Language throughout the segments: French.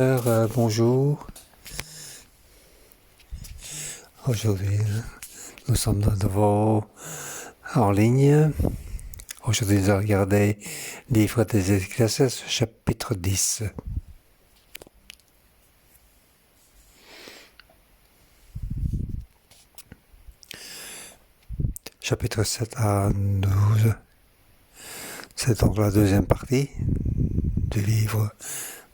Bonjour. Aujourd'hui, nous sommes de nouveau en ligne. Aujourd'hui, nous allons regarder Livre des Ecclésiastes, chapitre 10. Chapitre 7 à 12. C'est donc la deuxième partie du livre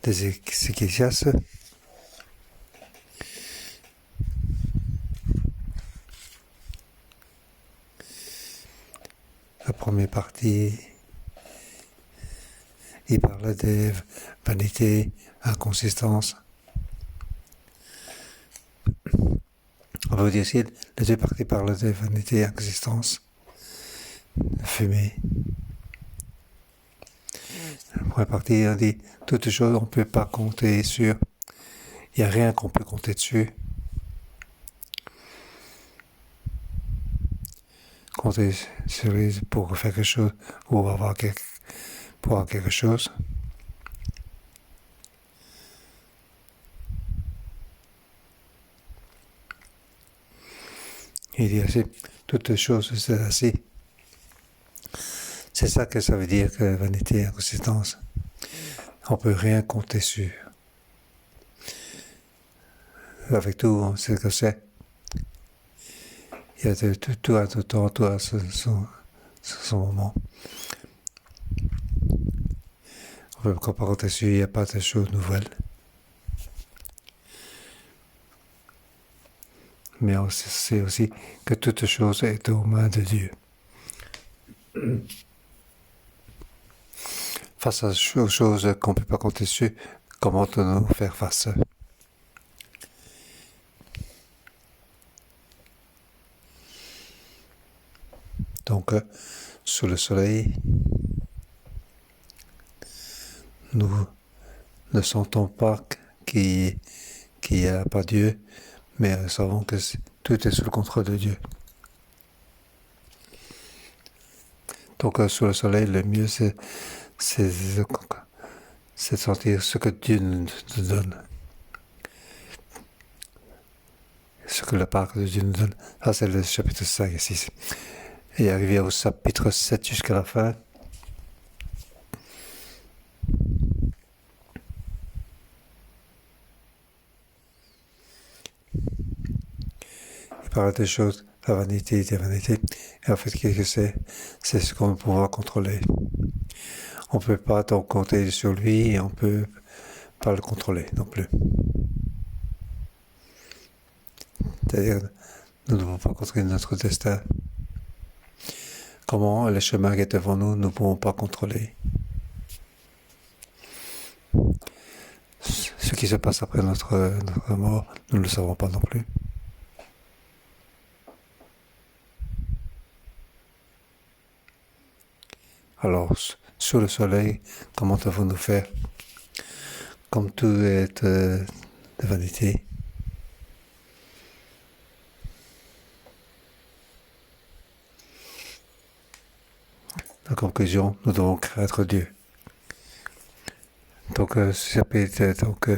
des Ecclésiastes. La première partie, il parle des vanités, inconsistance. On peut dire aussi, les deux parties parlent des vanités, inconsistance, fumée. La première partie, on dit, toutes choses, on ne peut pas compter sur. Il n'y a rien qu'on peut compter dessus. Compter sur lui pour faire quelque chose ou pour avoir quelque chose. Il dit aussi, toutes choses, c'est ainsi. C'est ça que ça veut dire que vanité et inconsistance. On ne peut rien compter sur. Avec tout, on sait ce que c'est. Il y a tout à tout temps, tout à son moment. On ne peut pas compter sur, il n'y a pas de choses nouvelles. Mais on sait aussi que toute chose est aux mains de Dieu. Face aux choses qu'on ne peut pas compter sur, comment nous faire face? Donc, sous le soleil, nous ne sentons pas qu'il n'y a pas Dieu, mais nous savons que tout est sous le contrôle de Dieu. Donc, sous le soleil, le mieux, c'est de sentir ce que Dieu nous donne. Ce que la part de Dieu nous donne. Ça, c'est le chapitre 5 et 6. Et arrivé au chapitre 7 jusqu'à la fin, il parle des choses, la vanité des vanités. Et en fait, qu'est-ce que c'est? C'est ce qu'on va pouvoir contrôler. On ne peut pas donc compter sur lui et on ne peut pas le contrôler non plus. C'est-à-dire, nous ne pouvons pas contrôler notre destin. Comment le chemin qui est devant nous, nous ne pouvons pas contrôler. Ce qui se passe après notre mort, nous ne le savons pas non plus. Alors, sous le soleil, comment devons-nous faire? Comme tout est de vanité. En conclusion, nous devons craindre Dieu. Donc, ça peut être donc,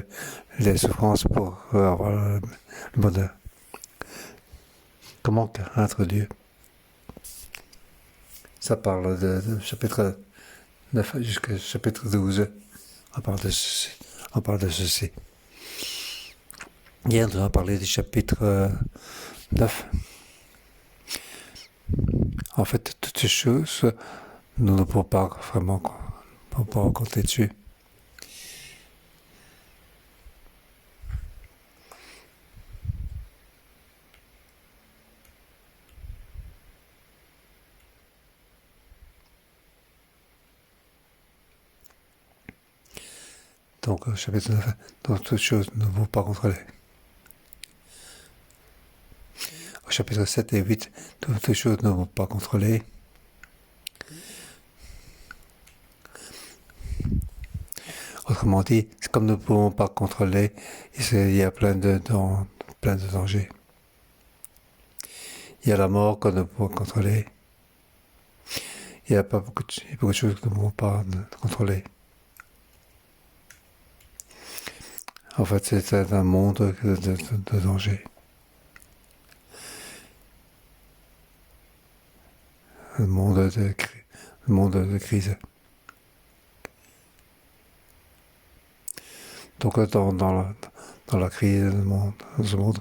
les souffrances pour avoir le bonheur. Comment craindre Dieu? Ça parle de chapitre 9 jusqu'au chapitre 12. On parle de ceci. Hier, nous avons parlé du chapitre 9. En fait, toutes ces choses, nous ne pouvons pas vraiment compter dessus. Donc, chapitre 9, donc toutes choses ne vont pas contrôler. Au chapitre 7 et 8, toutes les choses ne vont pas contrôler. Autrement dit, c'est comme nous ne pouvons pas contrôler, il y a plein de dangers. Il y a la mort qu'on ne peut pas contrôler. Il y a beaucoup de choses que nous ne pouvons pas contrôler. En fait, c'est un monde de danger. Un monde de crise. Donc, dans la crise dans ce monde,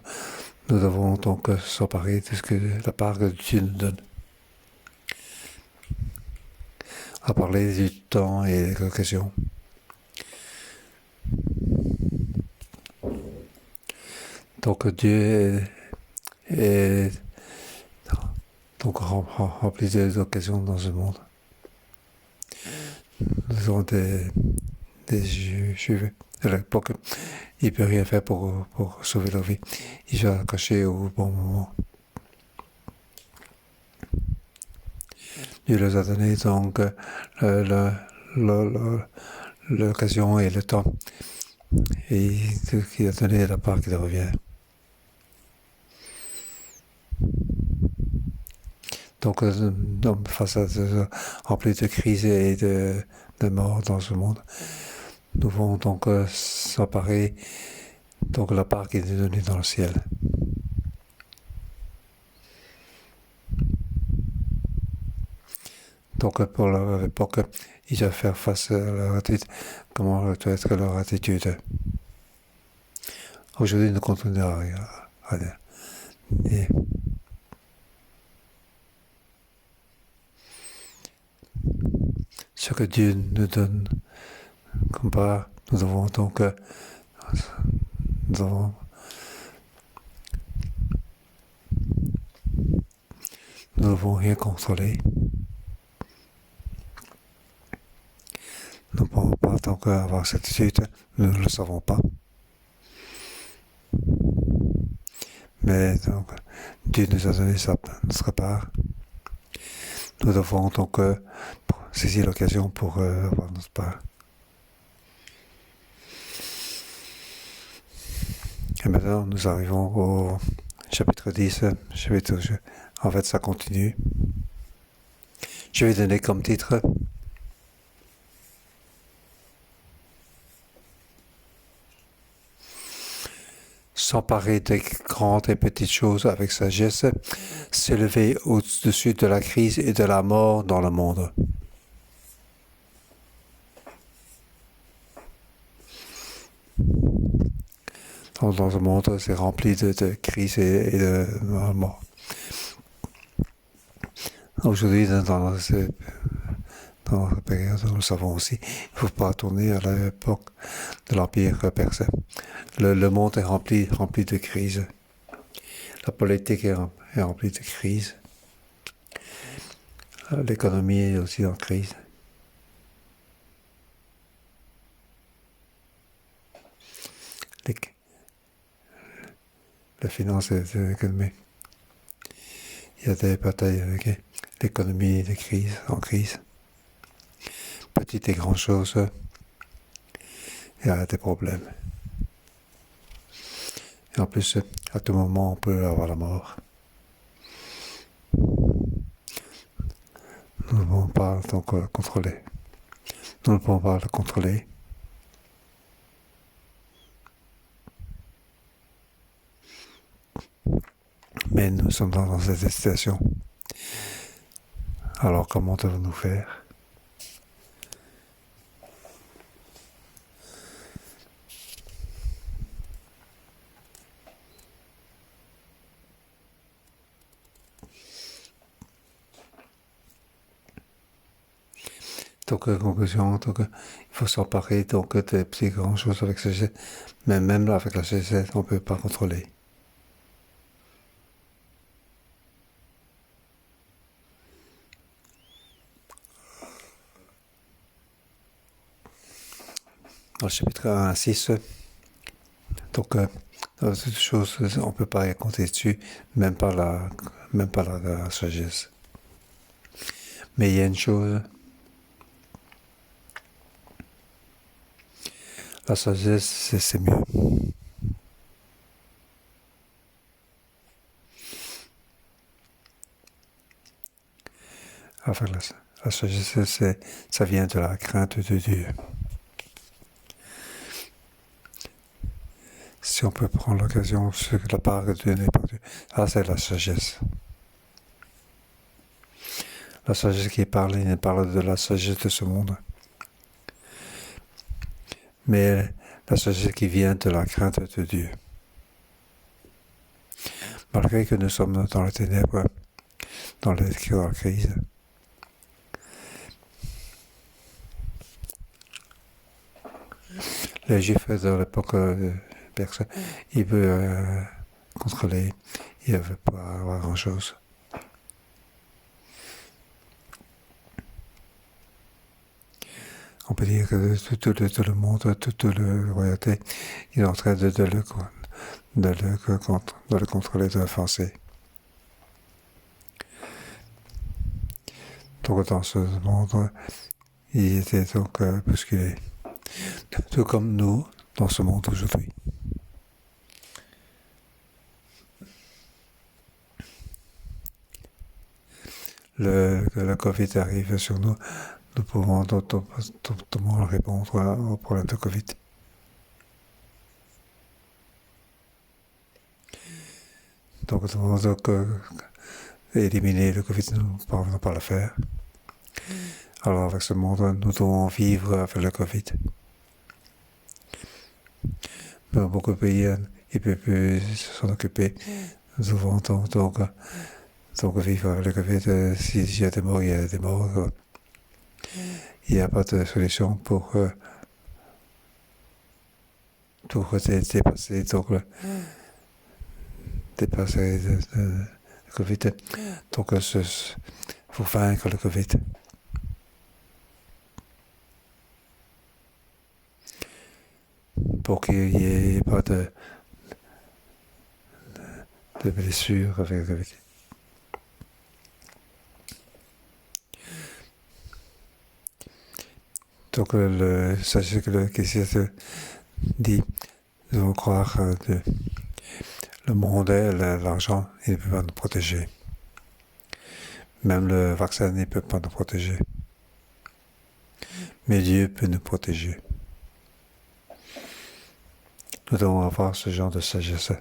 nous devons donc s'emparer de ce que la part que Dieu nous donne. À parler du temps et des occasions. Donc Dieu est donc rempli d'occasions dans ce monde. Nous avons des juifs à l'époque, il ne peut rien faire pour sauver leur vie. Il va cacher au bon moment. Dieu leur a donné donc l'occasion et le temps. Et il a donné la part qui revient. Donc, face à rempli de crises et de morts dans ce monde, nous devons donc s'emparer de la part qui est donnée dans le ciel. Donc, pour l'époque, ils doivent faire face à leur attitude. Comment doit être leur attitude? Aujourd'hui, nous continuons à rien. Ce que Dieu nous donne comme part, nous devons donc nous devons rien contrôler. Nous ne pouvons pas donc avoir cette attitude, nous ne le savons pas. Mais donc, Dieu nous a donné notre part. Nous devons donc saisir l'occasion pour avoir notre part. Et maintenant, nous arrivons au chapitre 10. En fait, ça continue. Je vais donner comme titre s'emparer des grandes et petites choses avec sagesse, s'élever au-dessus de la crise et de la mort dans le monde. Dans ce monde, c'est rempli de crises et de mort. Aujourd'hui, dans la période, nous le savons aussi, il ne faut pas tourner à l'époque de l'Empire persan. Le monde est rempli de crises. La politique est remplie de crises. L'économie est aussi en crise. La finance et l'économie. Il y a des batailles avec l'économie, des crises, en crise. Petites et grandes choses, il y a des problèmes. Et en plus, à tout moment, on peut avoir la mort. Nous ne pouvons pas donc le contrôler. Nous ne pouvons pas le contrôler. Mais nous sommes dans cette situation. Alors comment devons-nous faire? Donc, conclusion, donc, il faut s'emparer donc, des petites grandes choses avec sagesse. Mais même avec la sagesse, on ne peut pas contrôler. Dans le chapitre 1 à 6, donc, dans toutes choses, on ne peut pas y compter dessus, même pas la sagesse. Mais il y a une chose, la sagesse, c'est mieux. Enfin, la sagesse, ça vient de la crainte de Dieu. si on peut prendre l'occasion sur la part donnée par Dieu. C'est la sagesse. La sagesse qui parle, il parle de la sagesse de ce monde. Mais la sagesse qui vient de la crainte de Dieu. Malgré que nous sommes dans les ténèbres, dans la crise, les Juifs de l'époque perse, ils veulent contrôler, ils ne veulent pas avoir grand-chose. On peut dire que tout le monde, toute la royauté, il est en train de le contrôler, de le forcer. Donc dans ce monde, il était donc bousculé. Tout comme nous, dans ce monde aujourd'hui. Le Covid arrive sur nous, nous pouvons totalement répondre au problème de Covid. Donc, éliminer le Covid, nous ne parvenons pas à le faire. Alors, avec ce monde, nous devons vivre avec le Covid. Mais beaucoup de pays, ils ne peuvent plus s'en occuper. Nous devons donc vivre avec le Covid. S'il y a des morts, il y a des morts. Il n'y a pas de solution pour dépasser le Covid. Donc, pour vaincre le Covid. Pour qu'il n'y ait pas de blessures avec le Covid. Donc, sachez que le Christ dit, nous devons croire que le monde et l'argent, il ne peut pas nous protéger. Même le vaccin ne peut pas nous protéger. Mais Dieu peut nous protéger. Nous devons avoir ce genre de sagesse.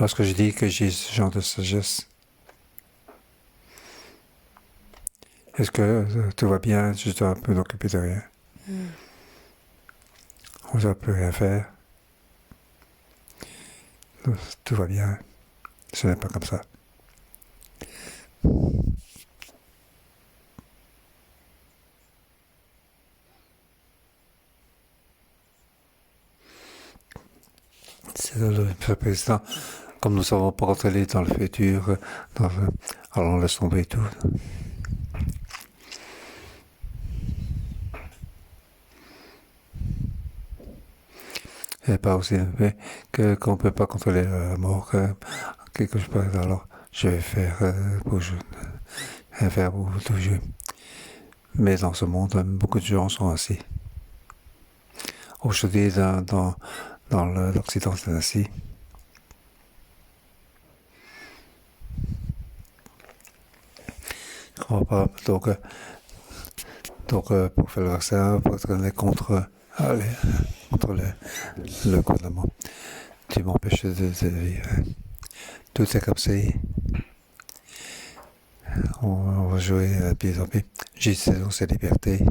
Lorsque je dis que j'ai ce genre de sagesse, est-ce que tout va bien? Je dois me m'occuper de rien. On ne doit plus rien faire. Tout va bien. Ce n'est pas comme ça. C'est le président. Comme nous ne savons pas contrôler dans le futur, alors on laisse tomber tout. Et pas aussi qu'on ne peut pas contrôler la mort, quelque chose. Alors, je vais faire pour toujours. Mais dans ce monde, beaucoup de gens sont ainsi. Aujourd'hui, dans l'Occident, c'est ainsi. Je ne crois pas. Donc, pour faire le vaccin, pour être contre le gouvernement. Tu m'empêches de vivre. Tout est comme ça. On va jouer à pied en pied. J'ai cette liberté.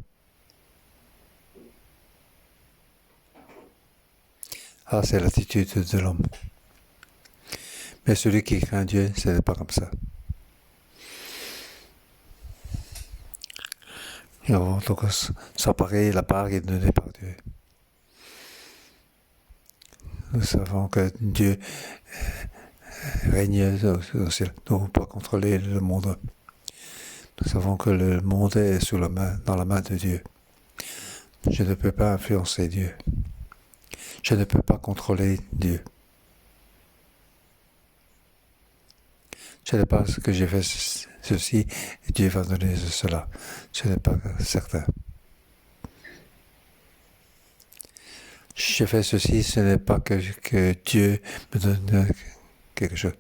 C'est l'attitude de l'homme. Mais celui qui craint Dieu, ce n'est pas comme ça. Et donc, s'emparer la part qui est donnée par Dieu. Nous savons que Dieu règne au ciel. Nous ne pouvons pas contrôler le monde. Nous savons que le monde est dans la main de Dieu. Je ne peux pas influencer Dieu. Je ne peux pas contrôler Dieu. Ce n'est pas ce que j'ai fait ceci et Dieu va donner cela. Ce n'est pas certain. J'ai fait ceci, ce n'est pas que Dieu me donne quelque chose.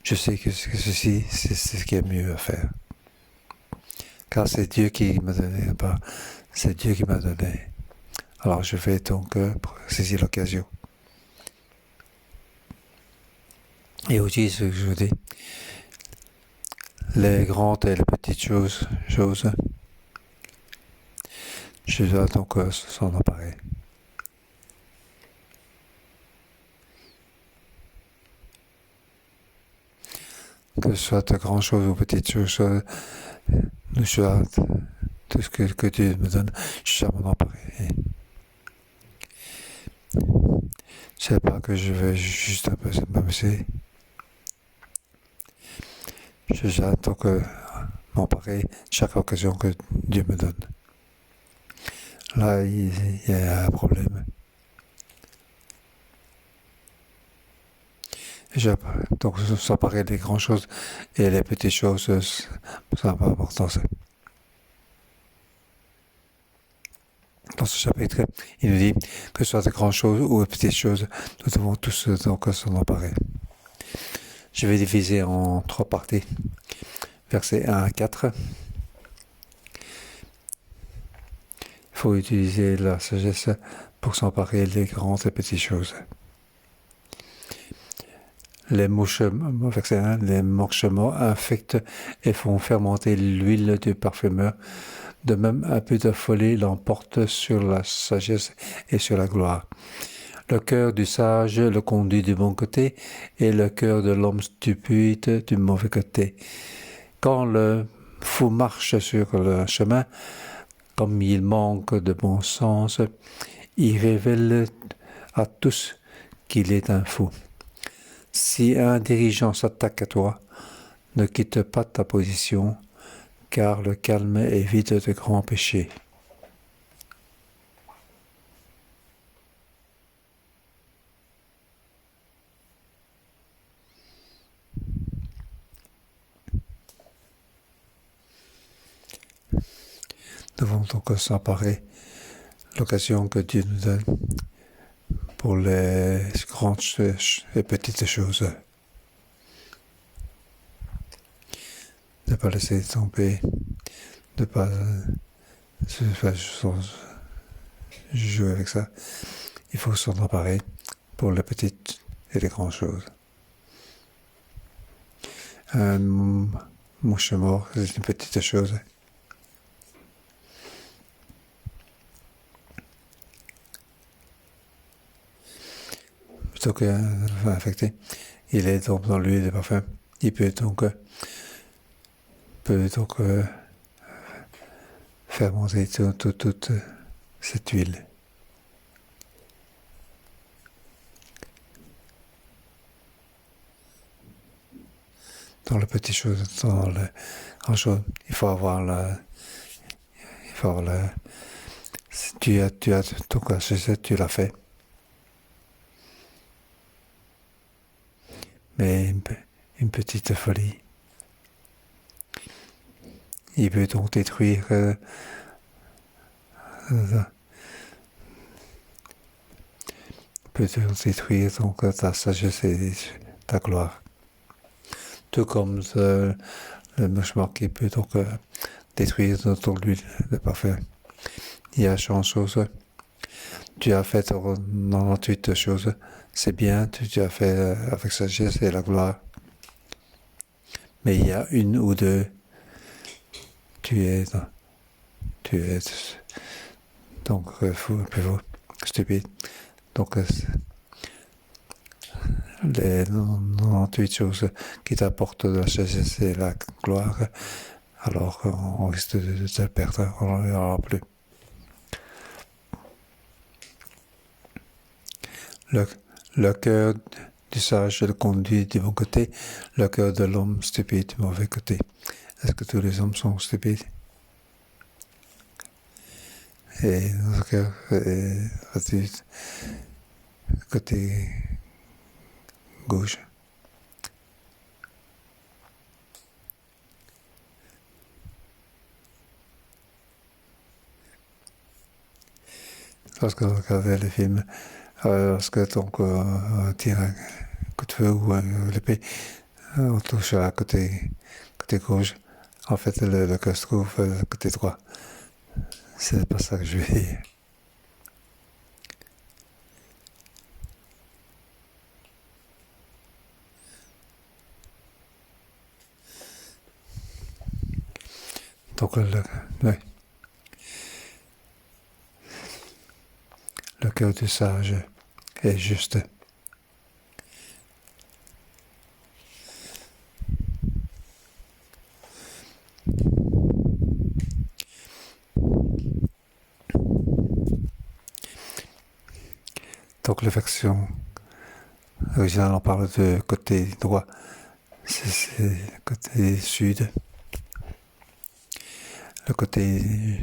Je sais que ceci, c'est ce qui est mieux à faire. Car c'est Dieu qui m'a donné, c'est Dieu qui m'a donné. Alors je vais donc saisir l'occasion. Et aussi ce que je vous dis, les grandes et les petites choses, je dois donc s'en emparer. Que ce soit de grandes choses ou petites choses, tout ce que Dieu me donne, je dois m'en emparer. C'est pas que je vais juste un peu m'amuser. Je dois donc m'emparer chaque occasion que Dieu me donne. Là, il y a un problème. Donc, s'emparer des grandes choses et les petites choses, ça n'a pas d'importance. Dans ce chapitre, il nous dit que ce soit de grandes choses ou de petites choses, nous devons tous donc s'en emparer. Je vais diviser en 3 parties. Versets 1 à 4. Il faut utiliser la sagesse pour s'emparer des grandes et petites choses. Verset 1, les mouchements infectent et font fermenter l'huile du parfumeur. De même, un peu de folie l'emporte sur la sagesse et sur la gloire. Le cœur du sage le conduit du bon côté et le cœur de l'homme stupide du mauvais côté. Quand le fou marche sur le chemin, comme il manque de bon sens, il révèle à tous qu'il est un fou. Si un dirigeant s'attaque à toi, ne quitte pas ta position, car le calme évite de grands péchés. Nous devons donc s'emparer l'occasion que Dieu nous donne pour les grandes et petites choses. Ne pas laisser tomber, ne pas jouer avec ça. Il faut s'en emparer pour les petites et les grandes choses. Un mouche mort, c'est une petite chose. Plutôt qu'un infecté, il est donc dans l'huile de parfum. Il peut donc faire monter toute cette huile. Dans les petites choses, dans les grandes choses, il faut avoir tu as donc tu l'as fait. Mais une petite folie. Il peut donc détruire donc ta sagesse et ta gloire. Tout comme le mouchemort qui peut donc détruire ton huile de parfum. Il y a 100 choses. Tu as fait 98 choses. C'est bien, tu as fait avec sagesse et la gloire. Mais il y a une ou deux. Tu es donc fou, un peu fou, stupide. Donc les 98 choses qui t'apportent de la sagesse et la gloire, alors on risque de te perdre, on n'en aura plus. Le cœur du sage le conduit du bon côté, le cœur de l'homme stupide du mauvais côté. Est-ce que tous les hommes sont stupides? Et notre cœur est côté gauche. Lorsque vous regardez les films, lorsque donc on tire un coup de feu ou l'épée, on touche à côté gauche. En fait, le cœur se trouve côté droit. C'est pas ça que je veux dire. Donc le cœur du sage est juste. Donc la version originale, on parle de côté droit, c'est côté sud. Le côté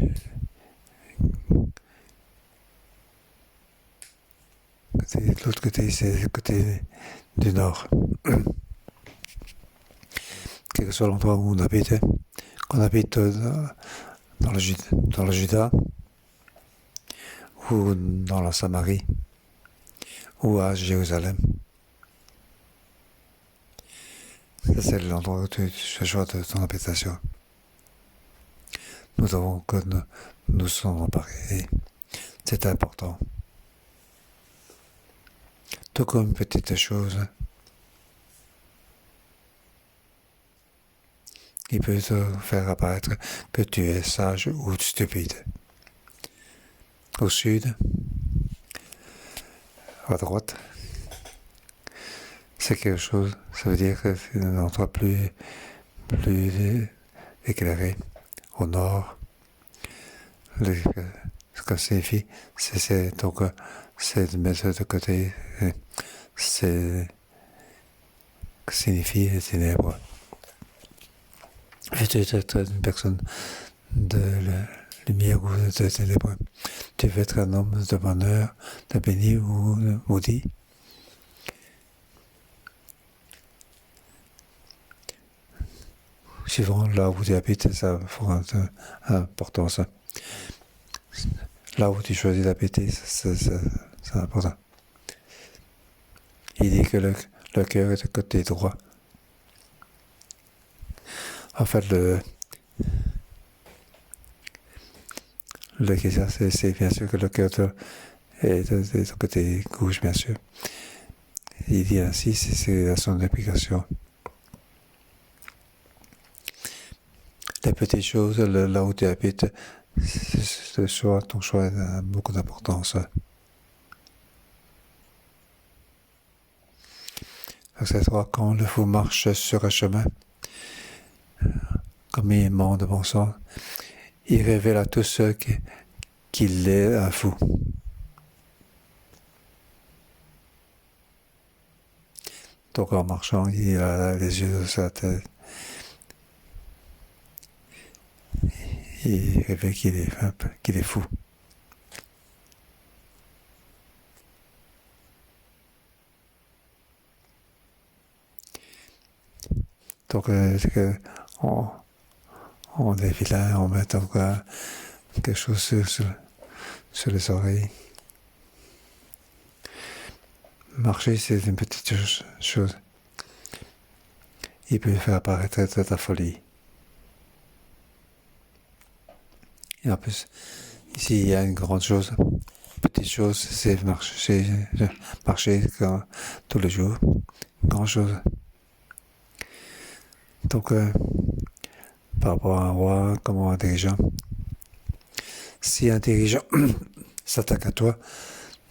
l'autre côté, c'est le côté du nord. Quel que soit l'endroit où on habite, qu'on habite dans le Juda, ou dans la Samarie, ou à Jérusalem. Ça, c'est l'endroit où tu choisis ton habitation. Nous avons que nous sommes emparés. C'est important. Tout comme une petite chose qui peut te faire apparaître que tu es sage ou stupide. Au sud, à droite, c'est quelque chose, ça veut dire que c'est un endroit plus éclairé. Au nord, ce que ça signifie, c'est de mettre de côté, c'est que signifie les ténèbres. Et tu es une personne de la lumière ou de ténèbres. Tu veux être un homme de bonheur, de béni ou de maudit. Suivant là où tu habites, ça fera importance. Là où tu choisis d'habiter, c'est important. Il dit que le cœur est de côté droit. En fait, c'est bien sûr que le cœur est de côté gauche, bien sûr. Il dit ainsi, c'est à son application. Les petites choses, là où tu habites, ton choix a beaucoup d'importance. C'est toi, quand le fou marche sur un chemin, comme il ment de bon sens, il révèle à tous ceux qu'il est un fou. Donc en marchant, il a les yeux sur sa tête. Il révèle qu'il est fou. Donc on est vilain, on met quelque chose sur les oreilles. Marcher, c'est une petite chose. Il peut faire apparaître ta folie. Et en plus, ici, il y a une grande chose. Petite chose, c'est marcher tous les jours. Grande chose. Donc, par rapport à un roi, comme un dirigeant, si un dirigeant s'attaque à toi,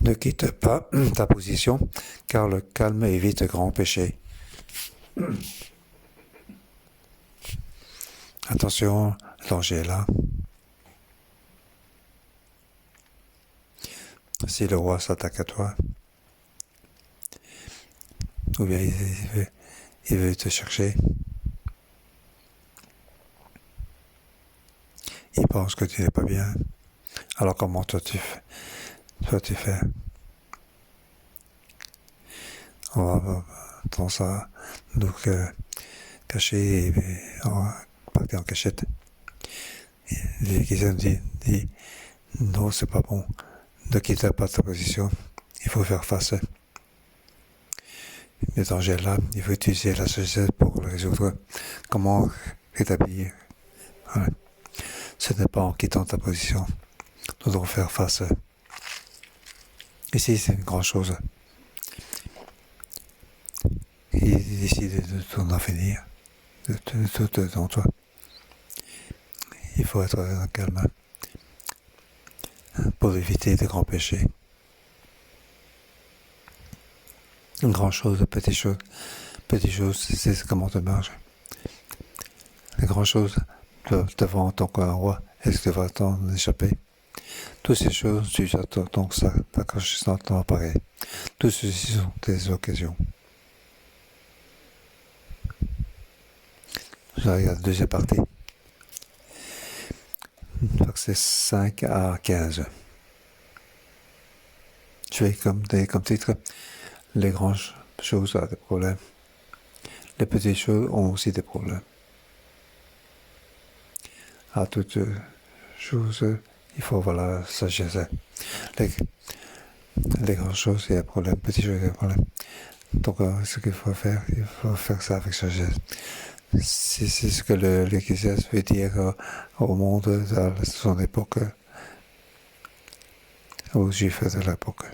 ne quitte pas ta position, car le calme évite grand péché. Attention, le danger est là. Si le roi s'attaque à toi, ou bien il veut te chercher, il pense que tu n'es pas bien. Alors comment toi tu fais? On va tendance à nous cacher et partir en cachette. Les questions disent non, c'est pas bon. Ne quitte pas ta position. Il faut faire face. Le danger est là. Il faut utiliser la sagesse pour le résoudre. Comment rétablir? Voilà. Ce n'est pas en quittant ta position. Nous devons faire face. Ici, c'est une grande chose. Il décide de ton avenir, de tout dans toi. il faut être calme pour éviter de grands péchés. Une grande chose, petite chose, c'est comment tu marches. Les grandes choses devant ton roi, est-ce que tu vas t'en échapper? Toutes ces choses, tu attends donc ça, ta conscience t'en apparaît. Tout ceci sont des occasions. Je regarde la deuxième partie. Versets 5 à 15. Je vais comme titre, les grandes choses ont des problèmes. Les petites choses ont aussi des problèmes. À toutes choses, il faut avoir la sagesse. Les grandes choses, il y a des problèmes. Les petites choses, il y a des problèmes. Donc, ce qu'il faut faire, il faut faire ça avec sagesse. C'est ce que l'Ecclésiaste veut dire au monde à son époque, aux Juifs de l'époque.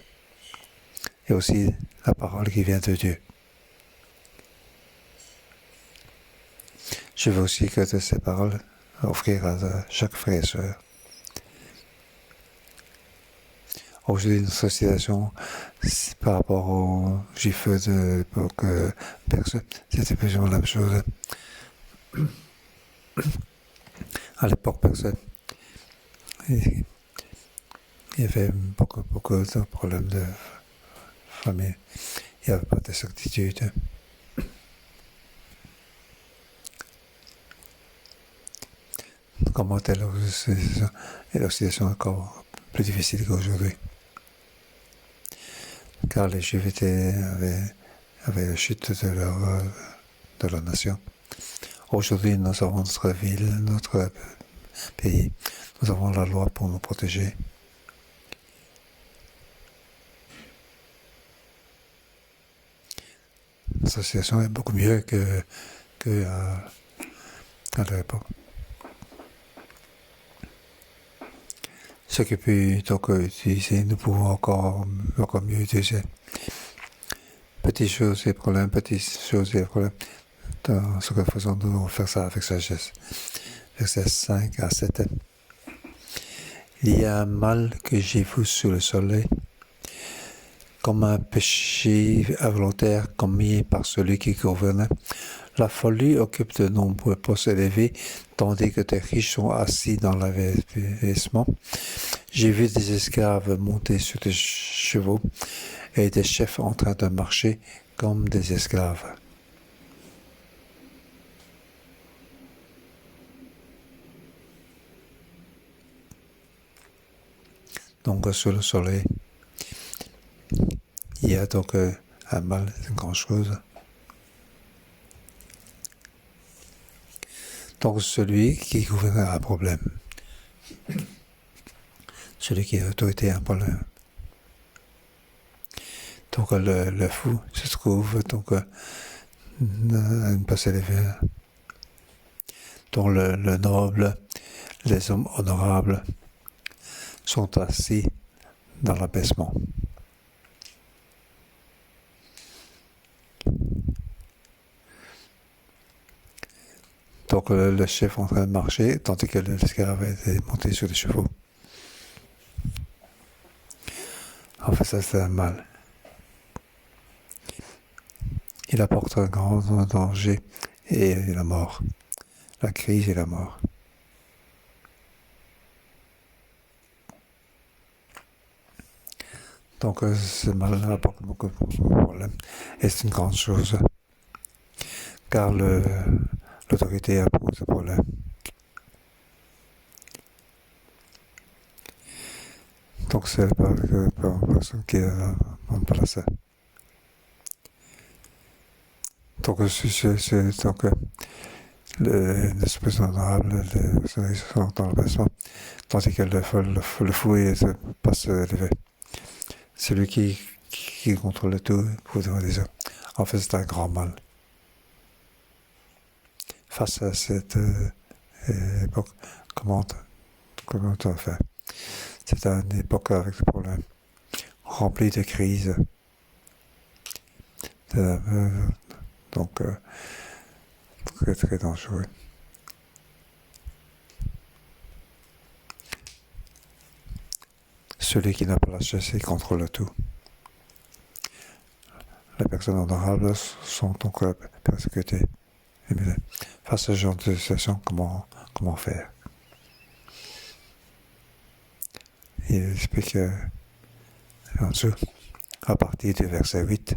Et aussi la parole qui vient de Dieu. Je veux aussi que de ces paroles offrir à chaque frère et sœur. Aujourd'hui, notre situation par rapport aux Juifs de l'époque perse, c'était plus ou moins la même chose. À l'époque perse, il y avait beaucoup de problèmes de famille. Il n'y avait pas de certitude. Comment est la situation encore plus difficile qu'aujourd'hui. Car les Juifs avaient la chute de leur nation. Aujourd'hui, nous avons notre ville, notre pays. Nous avons la loi pour nous protéger. Notre situation est beaucoup mieux que à l'époque. Ce qui peut donc utiliser, nous pouvons encore mieux utiliser. Petites choses et problèmes, Dans ce que nous faisons, nous devons faire ça avec sagesse. Verset 5 à 7. Il y a un mal que j'ai vu sous le soleil, comme un péché involontaire commis par celui qui gouverne. La folie occupe de nombreux postes élevés, tandis que des riches sont assis dans l'avérissement. J'ai vu des esclaves monter sur des chevaux et des chefs en train de marcher comme des esclaves. Donc sur le soleil, il y a donc un mal, une grande chose. Donc celui qui gouverne a un problème. Celui qui a l'autorité a un problème. Donc le fou se trouve donc à une place élevée. Donc le noble, les hommes honorables sont assis dans l'abaissement. Donc le chef est en train de marcher, tandis que l'esclave est monté sur des chevaux. En fait, ça c'est un mal. Il apporte un grand danger et la mort. La crise et la mort. Donc ce mal apporte beaucoup de problèmes. Et c'est une grande chose. Car l'autorité a beaucoup de problèmes. Donc c'est la personne qui est en place. Donc c'est donc les personnes honorables, les personnes qui sont dans le basement, tandis que le fou pas se lever. Celui qui contrôle tout pour demander ça. En fait, c'est un grand mal. Face à cette époque, comment on va faire? C'est une époque avec des problèmes, remplie de crises. Donc, très très dangereux. Celui qui n'a pas la sagesse, il contrôle tout. Les personnes honorables sont donc persécutées. Et bien, face à ce genre de situation, comment faire? Il explique en dessous, à partir du verset 8.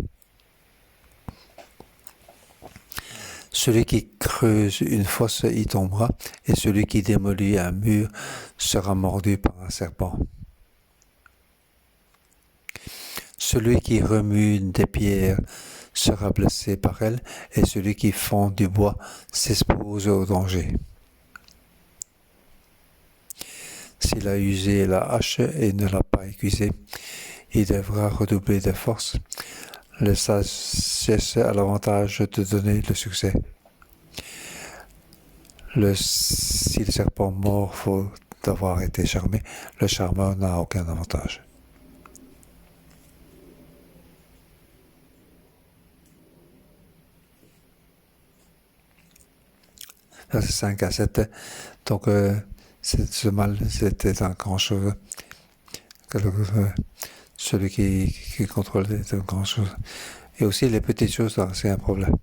Celui qui creuse une fosse y tombera, et celui qui démolit un mur sera mordu par un serpent. Celui qui remue des pierres sera blessé par elles, et celui qui fend du bois s'expose au danger. S'il a usé la hache et ne l'a pas aiguisée, il devra redoubler de force. Le sagesse a l'avantage de donner le succès. Si le serpent mord faut d'avoir été charmé, le charmeur n'a aucun avantage. Verset 5 à 7. Donc, ce mal, c'était un grand chose. Celui qui contrôle est une grande chose. Et aussi, les petites choses, c'est un problème.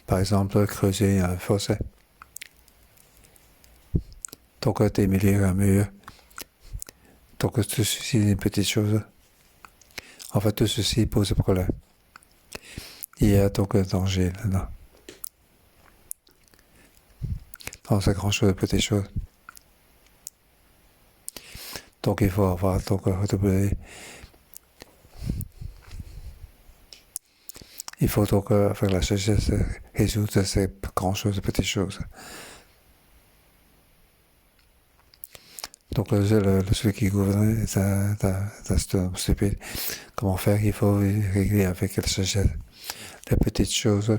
Par exemple, creuser un fossé. Donc, démolir un mur. Donc, tout ceci, c'est une petite chose. En fait, tout ceci pose problème. Il y a donc un danger là-dedans. Dans ces grandes choses, petites choses. Donc, il faut avoir donc redoublé. Il faut donc avec la sagesse résoudre ces grandes choses, petites choses. Donc, celui qui gouverne est un homme stupide. Comment faire? Il faut régler avec la sagesse. Les petites choses,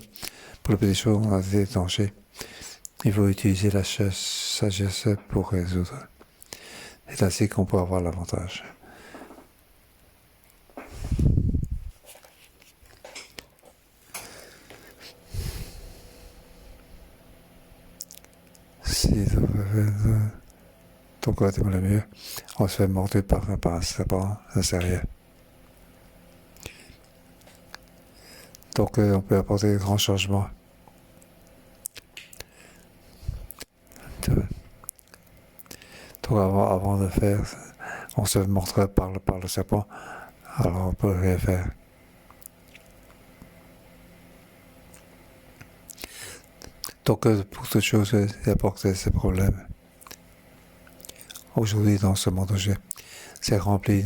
pour les petites choses, on a des dangers. Il faut utiliser la sagesse pour résoudre. C'est ainsi qu'on peut avoir l'avantage. Si donc on va le mieux, on se fait morder par un serpent, un sérieux. Donc on peut apporter de grands changements. Donc avant de faire, on se mordrait par le serpent, alors on peut rien faire. Donc pour toute chose, il apporte ces problèmes. Aujourd'hui, dans ce monde, c'est rempli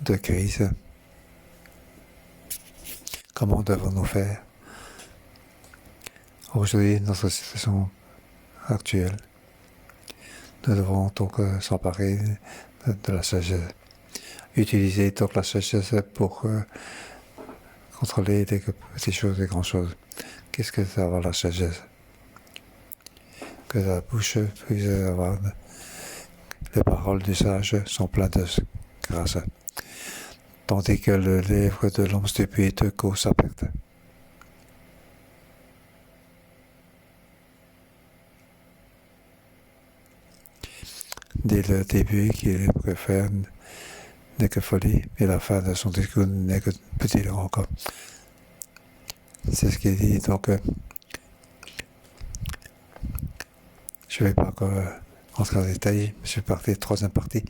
de crises. Comment devons-nous faire? Aujourd'hui, dans notre situation actuelle, nous devons donc s'emparer de la sagesse. Utiliser donc la sagesse pour contrôler des petites choses, des grandes choses. Qu'est-ce que c'est avoir la sagesse? Que la bouche puisse avoir... Les paroles du sage sont pleines de grâce, tandis que le lèvre de l'homme stupide cause sa perte. Dès le début, qu'il préfère n'est que folie, et la fin de son discours n'est que petit encore. C'est ce qu'il dit, donc je ne vais pas encore entrer en détail, je suis parti, troisième partie,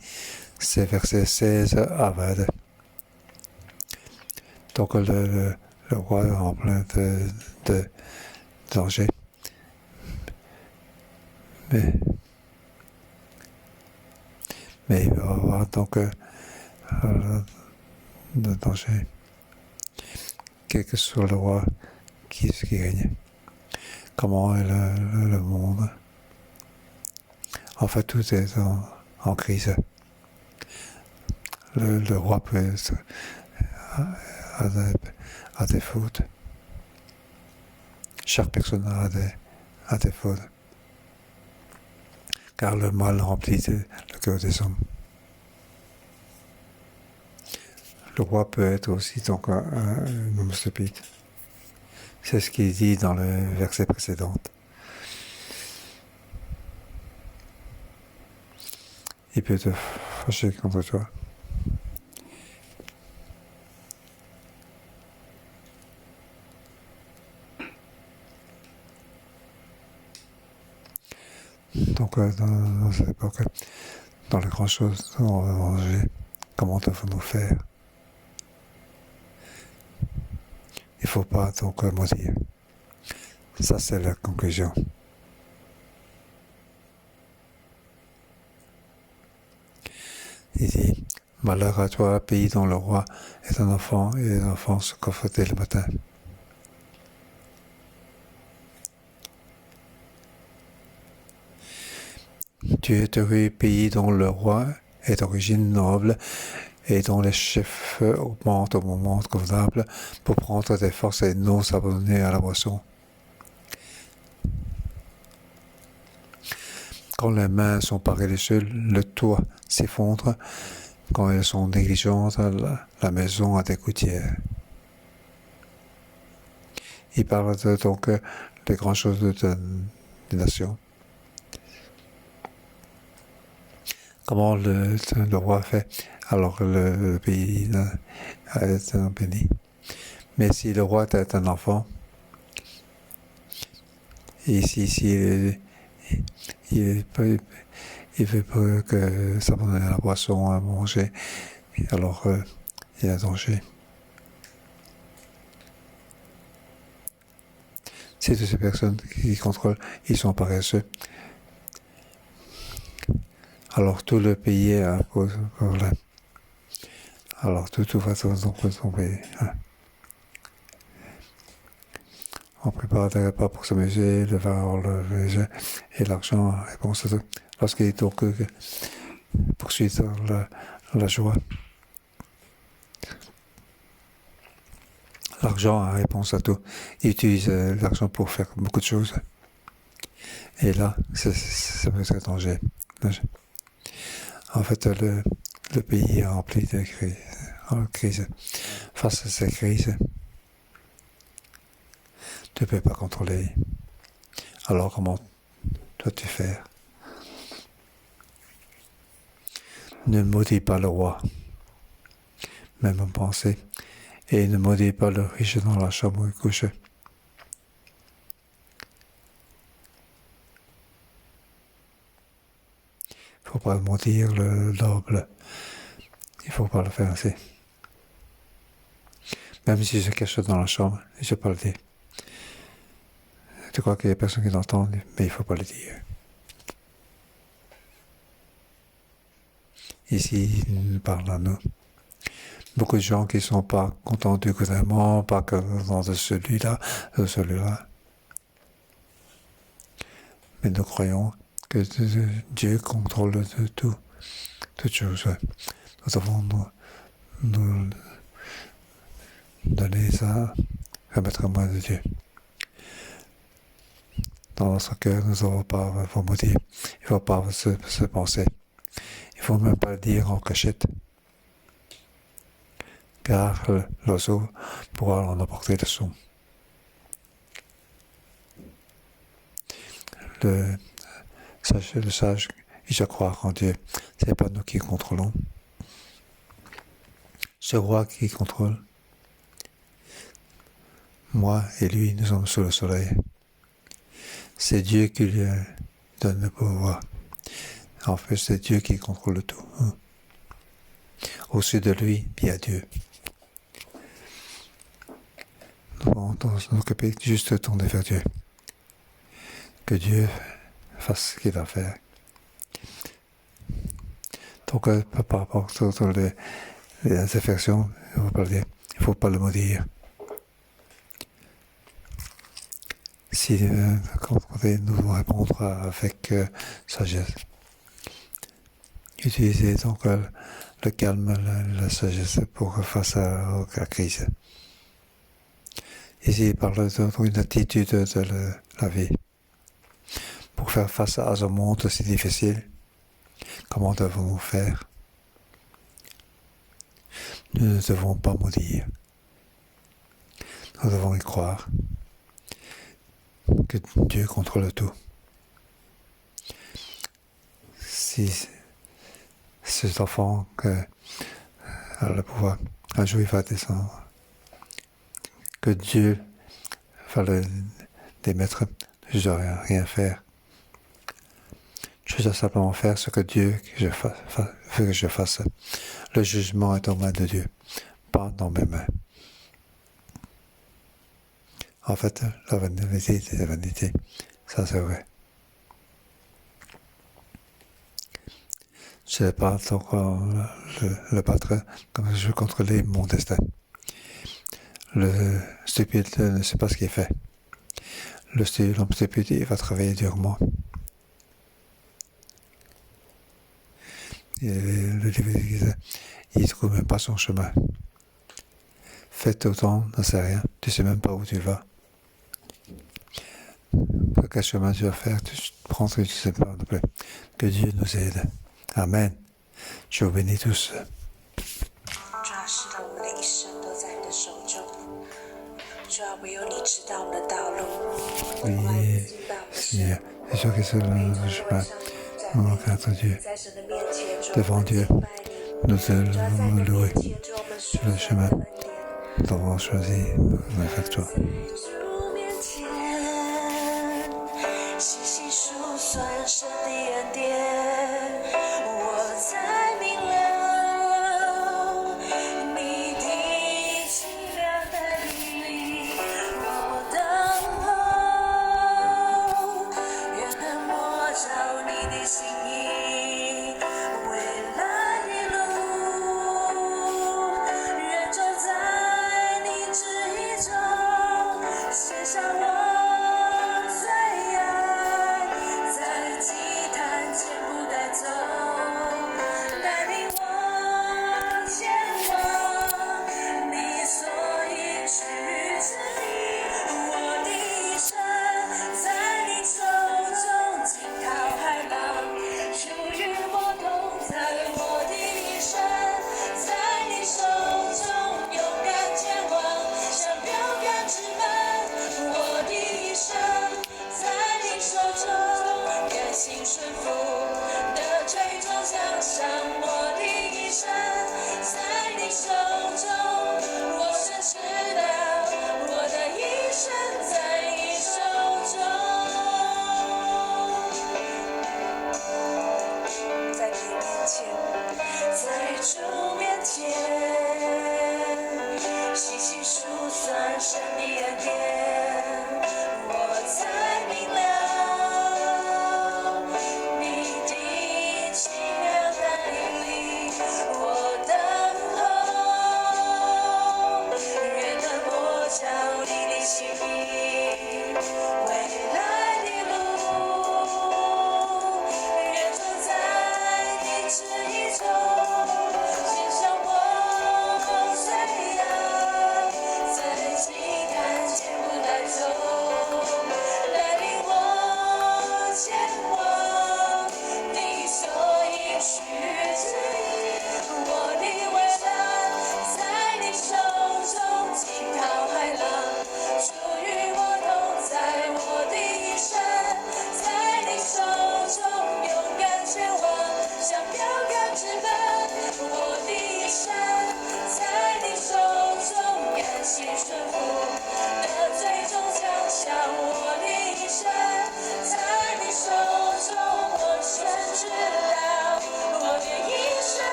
c'est verset 16 à 20. Donc le roi est en plein de danger, mais il va avoir donc de danger, quel que soit le roi qui règne. Comment est le monde? En fait, tout est en crise. Le roi peut être a des fautes. Chaque personne a des fautes. Car le mal remplit le cœur des hommes. Le roi peut être aussi donc un homme stupide. C'est ce qu'il dit dans le verset précédent. Il peut fâchés contre toi. Donc, dans cette époque, dans les grandes choses, on va manger. Comment devons-nous faire? Il ne faut pas donc maudire. Ça, c'est la conclusion. Il dit, malheur à toi, pays dont le roi est un enfant, et les enfants se confortaient le matin. Tu es heureux, pays dont le roi est d'origine noble, et dont les chefs augmentent au moment convenable pour prendre des forces et non s'abandonner à la boisson. Quand les mains sont paresseuses, le toit s'effondre. Quand elles sont négligentes, la maison a des gouttières. Il parle donc des grandes choses des nations. Comment le roi fait alors le pays est béni. Mais si le roi est un enfant, et si il veut pas que ça donne à la boisson, à manger, alors il y a danger. Si toutes ces personnes qui contrôlent, ils sont paresseux, alors tout le pays est à cause de problème. Alors tout va tomber. Hein. On prépare des repas pour s'amuser, le vin, le jeu, et l'argent réponse à tout. Lorsqu'il est donc poursuit la joie. L'argent a réponse à tout. Il utilise l'argent pour faire beaucoup de choses. Et là, ça peut être un danger. En fait, le pays est rempli de crise. Face à ces crises, tu ne peux pas contrôler. Alors comment dois-tu faire? Ne maudis pas le roi, même en pensée, et ne maudis pas le riche dans la chambre où il couche. Il ne faut pas maudire le noble. Il ne faut pas le faire ainsi. Même si je cache dans la chambre, je ne vais pas le dire. Tu crois qu'il y a personne qui l'entend, mais il ne faut pas le dire. Ici, il parle à nous. Beaucoup de gens qui ne sont pas contents du gouvernement, pas contents de celui-là, de celui-là. Mais nous croyons que Dieu contrôle de tout, toutes choses. Nous devons nous donner ça, remettre à main de Dieu. Dans notre cœur, nous n'avons pas à maudire. Il ne faut pas se penser. Il ne faut même pas le dire en cachette. Car l'oiseau pourra en apporter le son. Le sage, il doit croire en Dieu. Ce n'est pas nous qui contrôlons. Ce roi qui contrôle. Moi et lui, nous sommes sous le soleil. C'est Dieu qui lui donne le pouvoir. En fait, c'est Dieu qui contrôle tout. Au-dessus de lui, il y a Dieu. Nous devons nous occuper juste de tourner vers Dieu. Que Dieu fasse ce qu'il va faire. Donc, par rapport à les affections, il ne faut pas le dire. Il ne faut pas le maudire. Si nous devons répondre avec sagesse. Utiliser donc le calme, la sagesse pour face à la crise. Ici, il parle d'une attitude de la vie. Pour faire face à ce monde si difficile, comment devons-nous faire? Nous ne devons pas maudire. Nous devons y croire que Dieu contrôle tout. Si cet enfant que a le pouvoir. Un jour, il va descendre. Que Dieu va le démettre. Je ne dois rien faire. Je dois simplement faire ce que Dieu veut que je fasse. Le jugement est aux mains de Dieu, pas dans mes mains. En fait, la vanité est la vanité. Ça, c'est vrai. Je n'ai pas encore le battre comme je veux contrôler mon destin. Le stupide ne sait pas ce qu'il fait. L'homme stupide, il va travailler durement. Et le livre il ne trouve même pas son chemin. Faites autant, n'en sais rien. Tu ne sais même pas où tu vas. Quel chemin tu vas faire, tu prends ce que tu ne sais pas. Que Dieu nous aide. Amen. Je vous bénis tous. Oui, Seigneur, c'est sûr que c'est le chemin. Nous regarde Dieu. Devant Dieu, nous allons louer sur le chemin. Nous avons choisi avec toi.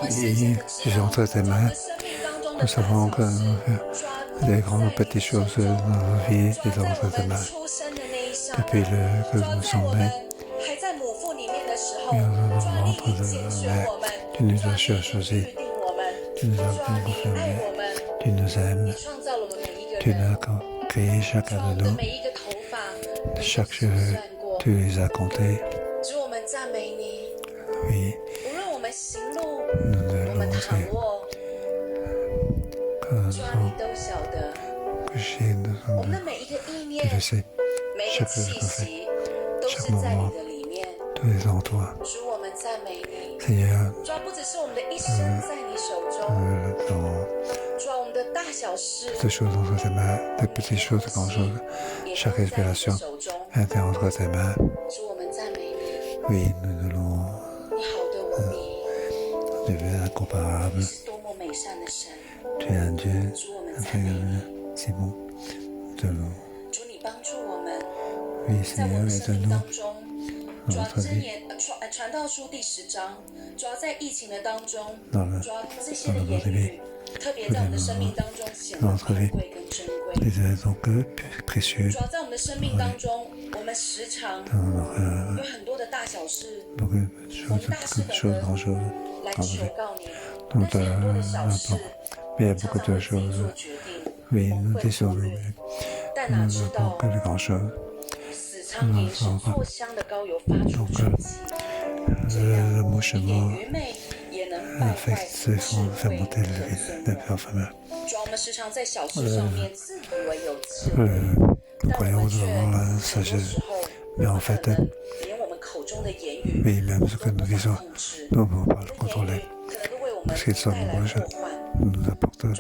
c'est entre tes mains. Nous savons que les grandes petites choses dans nos vies sont entre tes mains. Depuis que nous sommes nés, et dans le ventre de la mère, tu nous as choisis, tu nous as confirmés, tu nous aimes, tu as créé chacun de nous. Chaque cheveu, tu les as comptés. Oui, nous devons dire que nous sommes couchés de son Dieu. Tu le sais, chaque chose qu'on fait, chaque moment, tout est en toi. Seigneur, dans toutes choses entre tes mains, des petites choses, des grandes choses, chaque respiration est entre tes mains. Oui, nous allons devenir incomparables. Tu es un Dieu, si bon. Oui, Seigneur, aide-nous dans notre vie. Dans le monde de vie. Dans notre vie. Les aides sont que précieux. Beaucoup de choses, grandes choses. Donc, il y a beaucoup de choses. Oui, nous décidons. Nous n'avons que de grandes choses. Donc, l'émotion affecte fait monter le parfum. Nous croyons devant la sagesse, mais en fait, oui, même ce que nous disons, nous ne pouvons pas le contrôler. Parce qu'ils sont nombreux, nous apportent là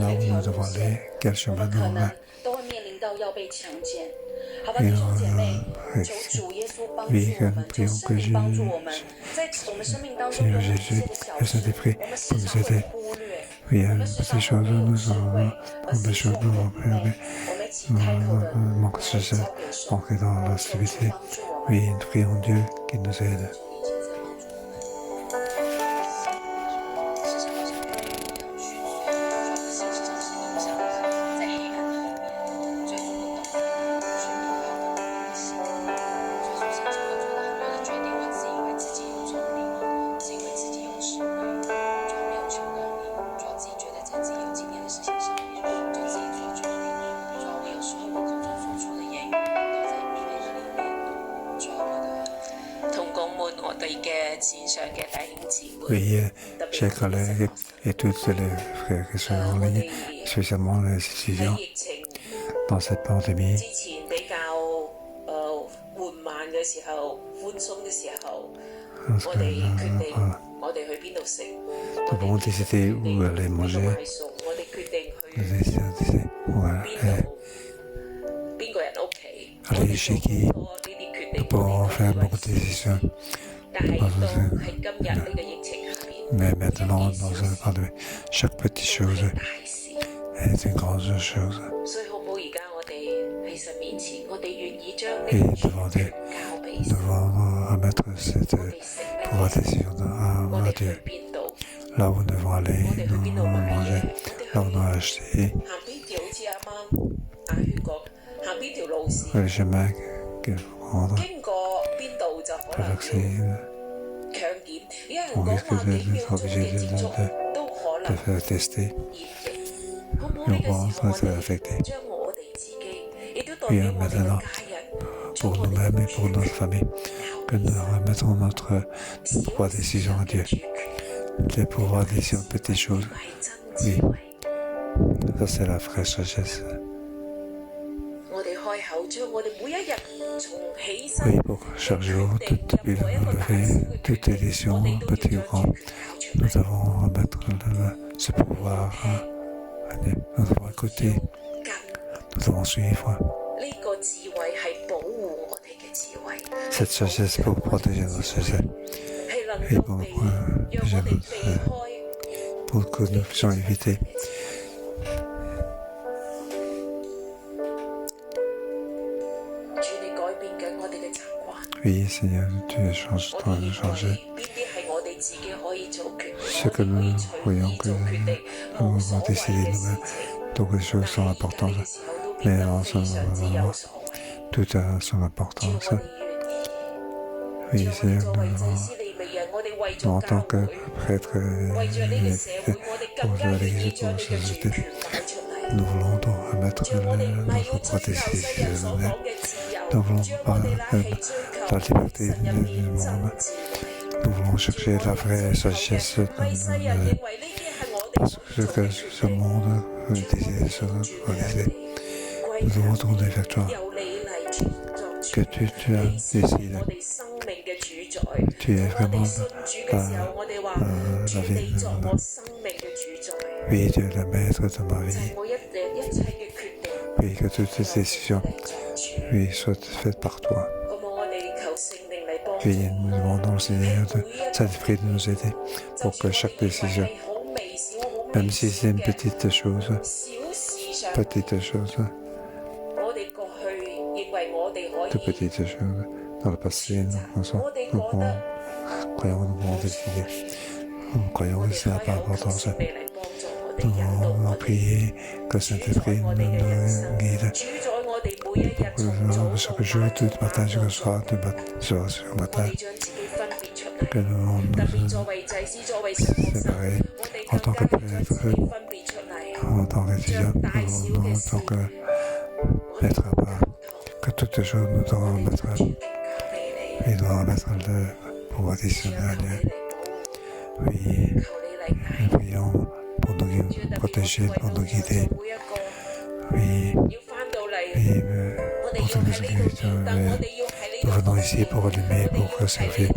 où nous devons aller, quel chemin nous on va. Oui, que nous prions que Seigneur Jésus, le Saint-Esprit, pour nous aider. Oui, il y a des choses nous avons, des choses nous avons préparées. Nous manquons de sagesse, entrer dans la stabilité. Oui, nous prions Dieu qui nous aide. Oui, chers collègues et tous les frères et sœurs en ligne, spécialement les étudiants, dans cette pandémie, parce que nous pouvons décider où aller manger, nous décider où aller chez qui, nous pouvons faire beaucoup de décisions. Mais maintenant, dans cette pandémie, chaque petite chose est une grande chose. Et devant Dieu, nous devons remettre cette pouvoir décision à Dieu. Là où nous devons aller, nous devons manger, là où nous devons acheter. Le chemin qu'il faut prendre pour vacciner. On risque d'être obligé de faire tester. Et on va être affecté. Et maintenant, pour nous-mêmes et pour notre famille, que nous remettons notre pouvoir de décision à Dieu. Le pouvoir de décision de petites choses. Oui, ça c'est la vraie sagesse. Oui, pour chaque jour, depuis le lever, toute édition, petit ou grand, nous devons remettre ce pouvoir à Dieu. Nous devons écouter, nous devons suivre. Cette sagesse pour protéger notre sagesse et pour que nous puissions éviter Oui, Seigneur, tu es en train de changer ce que nous voyons que nous avons décidé nous-mêmes. Donc les choses sont importantes, mais en ce moment, tout a son importance. Oui, Seigneur, nous en tant que prêtre pour l'Église, pour la société, nous voulons donc mettre notre protestation. Nous voulons pas la liberté du monde. Nous voulons chercher la vraie sagesse parce que ce monde désire se réaliser. Nous devons tourner vers toi. Que tu as décidé. Tu es vraiment la vie de mon âme. Oui, tu es le maître de ma vie. Oui, que toutes tes décisions soient faites par toi. Oui, nous demandons au Seigneur de Saint-Esprit de nous aider pour que chaque décision, même si c'est une petite chose, toute petite chose, dans le passé, nous croyons décider. Nous croyons que ça n'a pas d'importance. Nous allons prier que Saint-Esprit nous guide. Chaque jour, tout matin, chaque soir, chaque matin, que nous séparer en tant que prêtre, en tant qu'étudiant, en tant que maître à part, que toutes les choses nous devons mettre, nous devons mettre le pouvoir additionnel. Oui, nous prions pour nous protéger, pour nous guider. Oui, pour tous les agriculteurs, nous venons ici pour allumer, pour servir.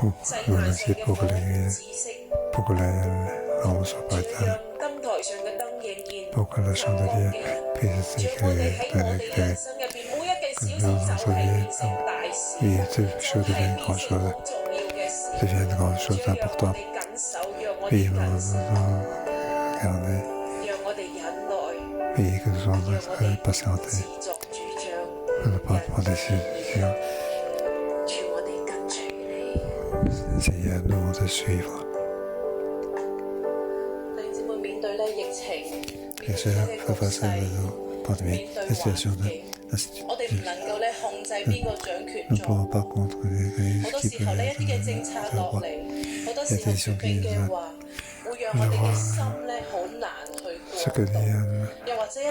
Nous venons ici pour que l'homme soit pas éteint, pour que le chandelier puisse éclairer, que notre vie, toutes choses deviennent grandes choses, importantes. Oui, nous devons regarder. Et que nous soyons patientés. Nous ne pas prendre des décisions. Seigneur, nous devons te suivre. Les sœurs, faire face à la pandémie, la situation de l'institut. Nous ne pouvons pas contrôler ce qui peut être le roi. Il y a des décisions qui ce que dit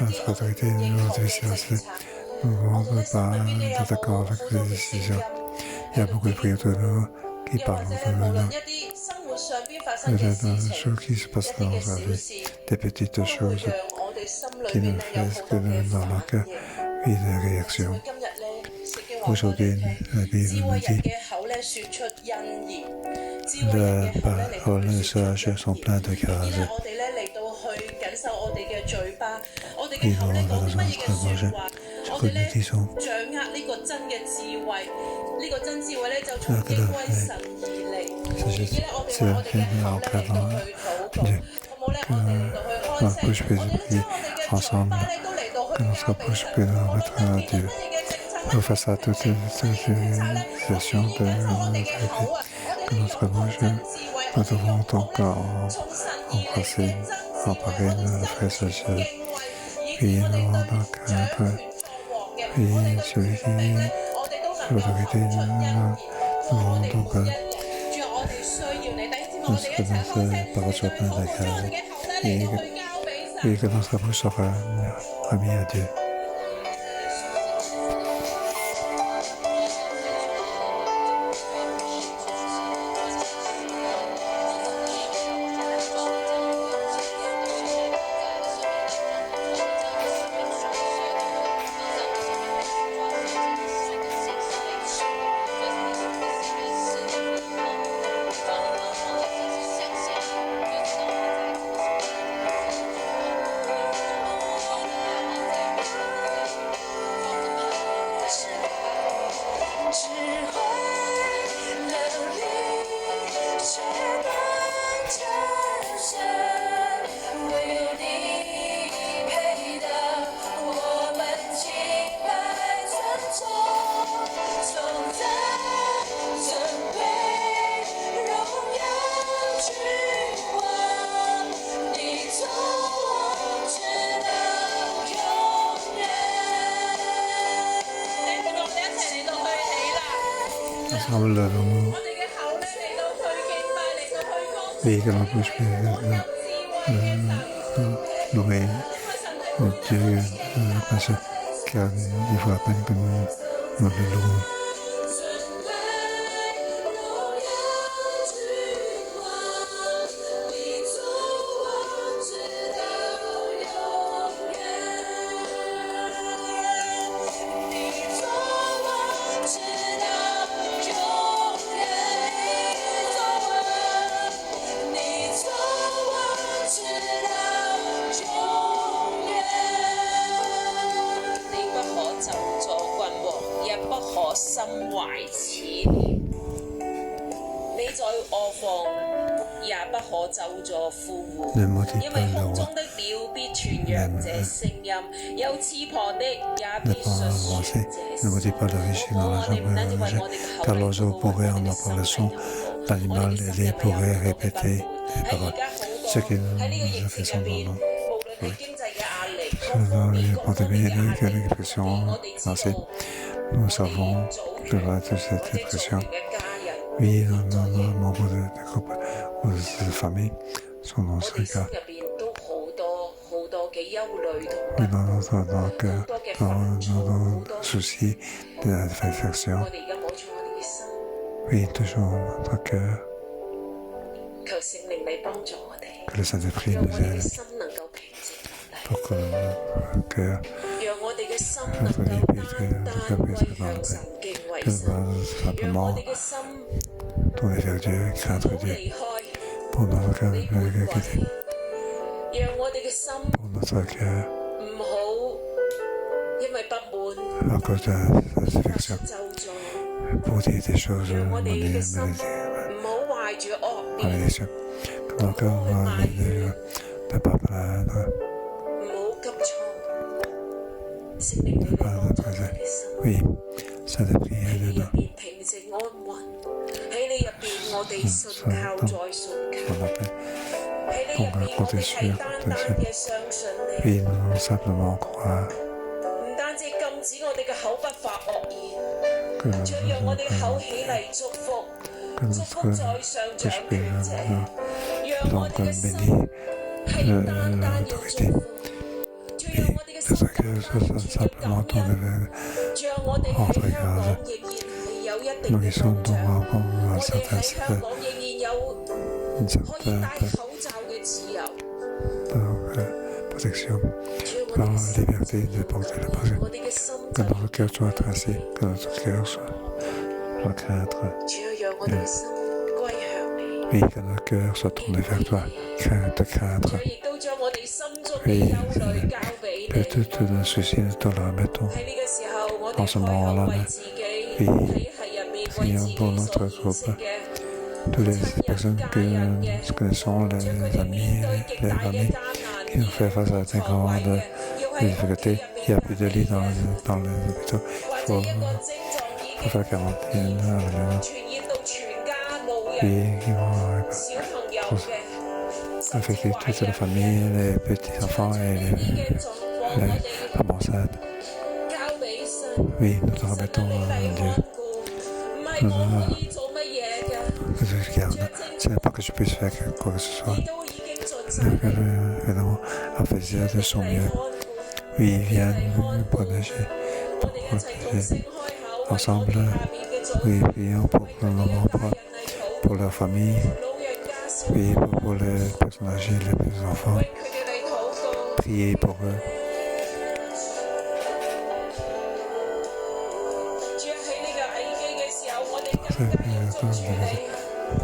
notre autorité, notre vigilance, nous ne sommes pas d'accord avec les décisions. Il y a beaucoup de prières de nous qui parlent de nous. Il y a des choses qui se passent dans la vie, des petites choses qui nous font que dans notre cœur, et des réactions. Aujourd'hui, la Bible nous dit les paroles de sages sont pleines de grâce. Et nous avons dans notre bouche ce que nous disons. C'est la fin de l'encadrement. Que notre bouche puisse prier ensemble, que notre bouche puisse remettre à Dieu. Nous face à toutes les situations de notre vie, que notre bouche, nous devons donc embrasser, emparer notre frère sagesse. Puis nous devons donc puis celui qui est l'autorité, nous devons donc nous que notre parole soit pleine de grâce et que notre bouche soit remise à Dieu. ensemble, nous et que l'on puisse louer Dieu parce qu'il faut la peine que nous le louons. Ne maudis pas le roi, ne pas avancer, ne maudis pas le riche dans la chambre, car l'oiseau pourrait en avoir le son, l'animal ailé pourrait répéter les paroles, ce qui nous fait semblant. Oui. Dans les pandémies et les dépressions passées, nous savons que de cette dépression, oui, dans beaucoup de groupes ou de familles sont dans ce cas. Oui, dans notre cœur, dans nos soucis de la perfection. Oui, toujours dans notre cœur. Que le Saint-Esprit nous aide pour que le cœur notre vie puisse dans la paix. Que nous va simplement tourner vers Dieu, craindre Dieu pour notre cœur, pour notre cœur, à cause de la satisfaction, pour dire des choses malédictions. Que notre cœur ne pas plaindre, ne pas notre oui, ça de prier de nous. Donc, compter sur et nous simplement croire que notre bouche donc bénit l'autorité. Et notre cœur soit simplement tourné vers votre grâce. Nous qui sommes donc une certaine protection, par la liberté de porter le projet. Que notre cœur soit tracé, que notre cœur soit craindre. Oui, que notre cœur soit tourné vers toi, craindre. Oui, que tous nos soucis, nous te le remettons en ce moment-là. Oui, Seigneur, pour notre groupe, toutes les personnes que nous connaissons, les amis, les familles, qui ont fait face à des grandes difficultés. Il n'y a plus de lits dans les hôpitaux. Il faut faire quarantaine avec les puis qui vont affecter toute la famille, les petits-enfants et les femmes enceintes. Oui, nous te remettons Dieu. Nous te garde. Ce n'est pas que je puisse faire quoi que ce soit. Évidemment, Aphésia de son mieux. Oui, ils viennent nous protéger. Ensemble, oui, prions pour nos membres, pour leur famille, oui, pour les personnes âgées, les petits enfants. Priez pour eux.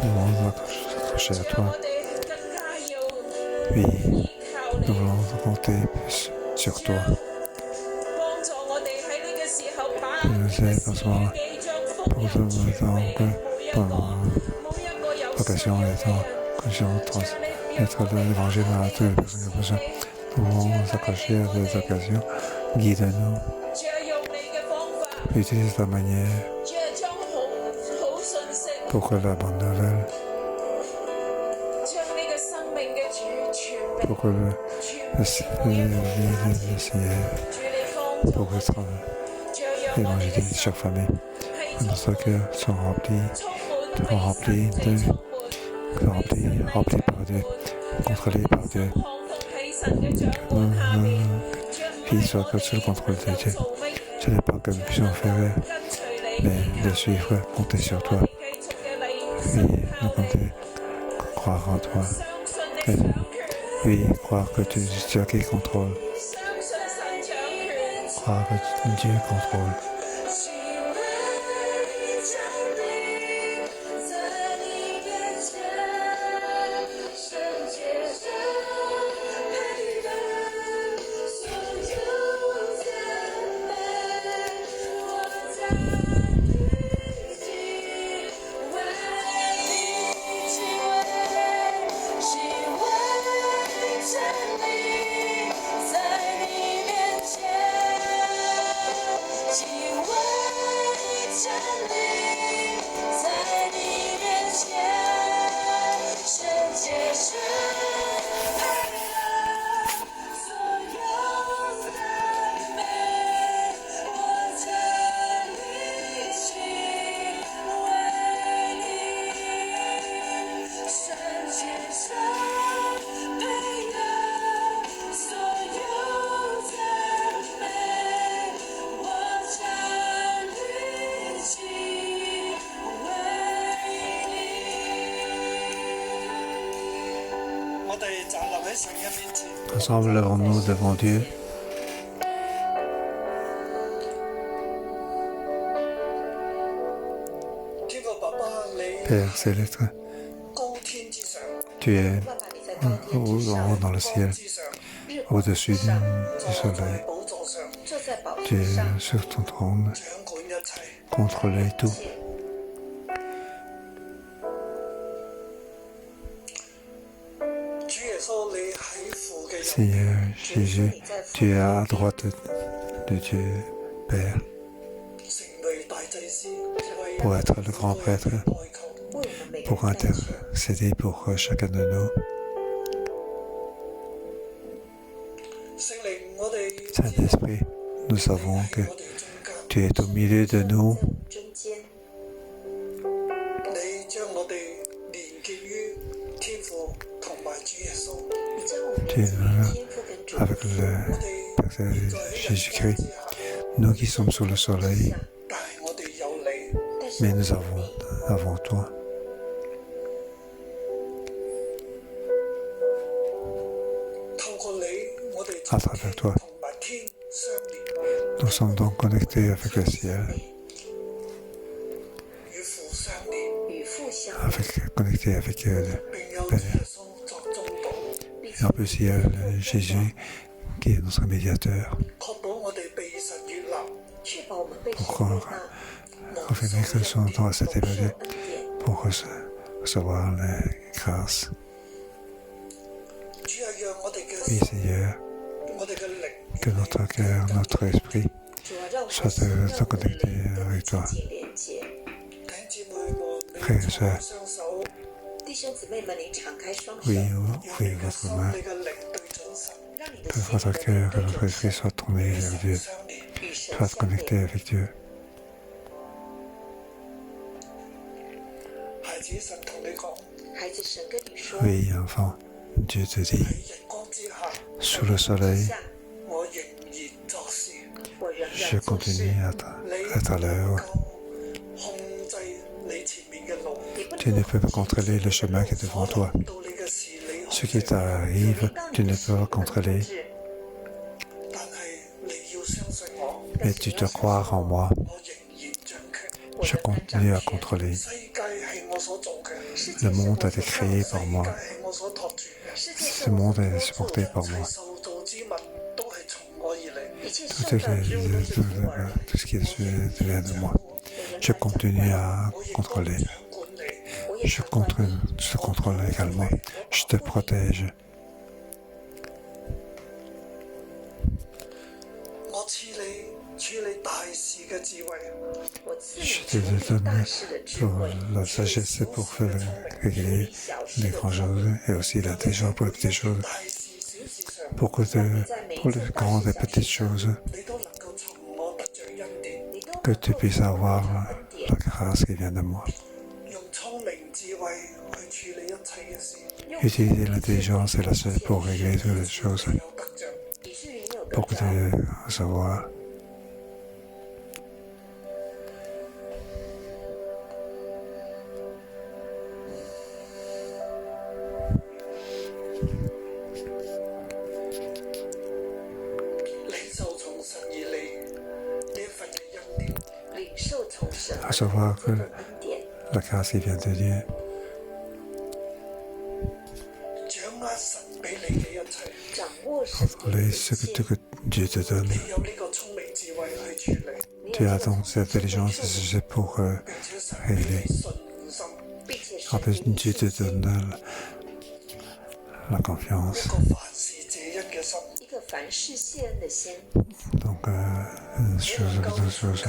Nous voulons s'accrocher à toi. Oui, nous voulons compter plus sur toi. Tu nous aides en ce moment pour tout le temps que pendant l'occasion et le temps que nous allons transmettre l'évangile à toutes les personnes qui ont besoin. Nous voulons nous accrocher à des occasions. Guide-nous. Utilise ta manière pour que la bonne nouvelle, pour que le Seigneur, pour que l'évangile de chaque famille, que notre cœur soit rempli par Dieu, contrôlé par Dieu. Que nos vies soient sous le contrôle de Dieu. Ce n'est pas que nous puissions faire, mais de suivre, compter sur toi. Oui, nous compter, croire en toi. Et, oui, croire que tu es Dieu qui contrôle. Croire que Dieu contrôle. Ensemble, levons-nous devant Dieu. Père céleste, tu es en haut dans le ciel, au-dessus du soleil. Tu es sur ton trône, contrôler tout. Seigneur Jésus, tu es à droite de Dieu, Père, pour être le grand prêtre, pour intercéder pour chacun de nous. Saint-Esprit, nous savons que tu es au milieu de nous. Tu es avec le Père Jésus-Christ, nous qui sommes sous le soleil, mais nous avons toi. À travers toi, nous sommes donc connectés avec le ciel, connectés avec le Père. Et en plus, il y a Jésus qui est notre médiateur pour confirmer que son temps a été évalué pour recevoir les grâces. Oui, Seigneur, que notre cœur, notre esprit soient connectés avec toi. Frères et sœurs, oui, ouvrez votre main, que votre cœur et votre esprit soient tournés vers Dieu, soient connectés avec Dieu. Oui, enfant, Dieu te dit, sous le soleil, je continue à être à l'heure. Tu ne peux pas contrôler le chemin qui est devant toi. Ce qui t'arrive, tu ne peux pas contrôler. Mais tu te crois en moi. Je continue à contrôler. Le monde a été créé par moi. Ce monde est supporté par moi. Tout ce qui vient de moi. Je continue à contrôler. Je te contrôle également. Je te protège. Je te donne pour la sagesse pour régler les grandes choses et aussi l'intelligence pour les petites choses. Pour les grandes et petites choses, que tu puisses avoir la grâce qui vient de moi. Utiliser l'intelligence et la sagesse pour régler toutes les choses, pour que tu savoir. À savoir que la grâce qui vient de Dieu, contrôler ce que Dieu te donne. Tu as donc cette intelligence et c'est pour régler. En plus, Dieu te donne la confiance. Donc, deux choses.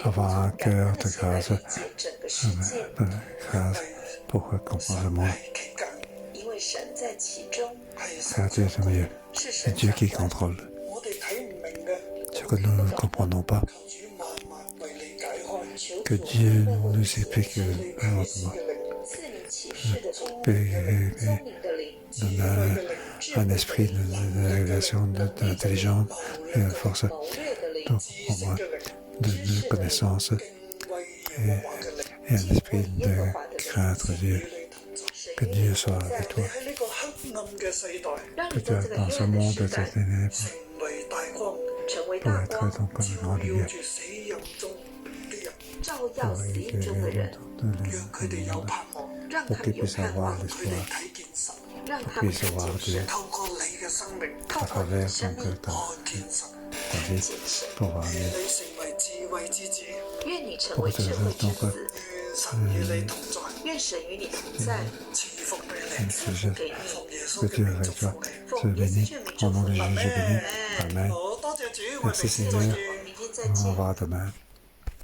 Avoir un cœur de grâce, pour comprendre le monde. Car Dieu est mieux. C'est Dieu qui contrôle. Ce que nous ne comprenons pas, que Dieu nous explique lentement. Donne un esprit de révélation, d'intelligence et de force, donc au moins de connaissance et un esprit de craindre Dieu. Que Dieu soit avec toi. Que tu es dans ce monde de ténèbres pour être donc une grande lumière. Pour éclairer le monde, pour qu'ils puissent avoir l'espoir, pour qu'ils puissent avoir Dieu à travers ton cœur, ta vie, pour voir Dieu. Pour que tu sois donc que Dieu est avec toi. Je bénis. Au nom de Jésus, béni. Amen. Merci Seigneur. On va demain.